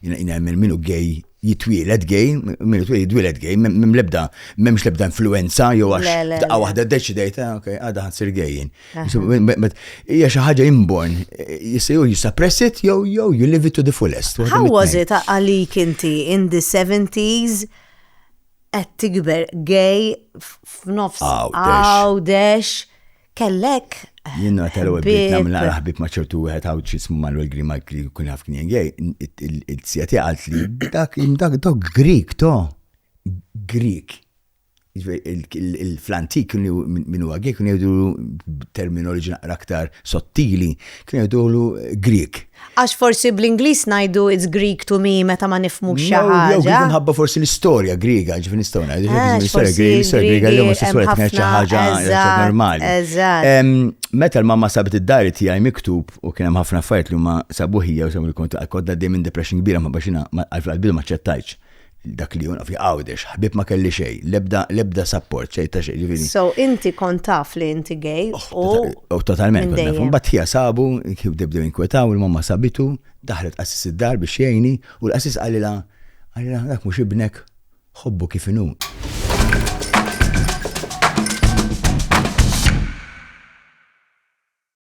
Minu gay jitwieled gay, minu jitwieled gay, memx lebda influenza, jew għax daqqa waħda deċidejt, għada ħansir gejjin. Hija xi ħaġa inborn, you suppress it, jew you live it to the fullest. How was it għalik inti in the 70s qed tikber gay f'nofs Għawdex kellek Jiena tal-ewwel bdiet nagħmel ħbib ma' ċertu wieħed għawd x'ismu Manuel Grimaldi li kun jaf kien gay, il-sija tiegħi qalt li dak Grik Grik. Il-flantik minn huwa gay kienu jgħidu terminoloġi aktar sottili, kienu jgħidulu Grik. Għax forsi bl-Ingliż ngħidu it's Greek to me meta ma nifhmux xi ħaġa. Jew nħabba forsi l-istorja Griega, ġifieri nistgħu l-istorja Griega li huma s-sessualità kienet xi ħaġa normali. Meta l-mamma sabet id-dari tiegħi miktub u kien hemm ħafna affarijiet li huma sabuħija u sabu li kont għaddej minn depression kbira ma baxina għal-bidu ma ċettajtx. Dak li juna fi Għawdex, ħbib ma kelli xej, lebda support, xej ta' xej, ġivini. So, inti kont taf li inti gay u totalment, bat hija sabu, debdew inkwetaw, il-mamma sabitu, daħlet qassis id-dar biex jgħini, u l-qassis għalila, dak mux ibnek, ħobbu kif inhu.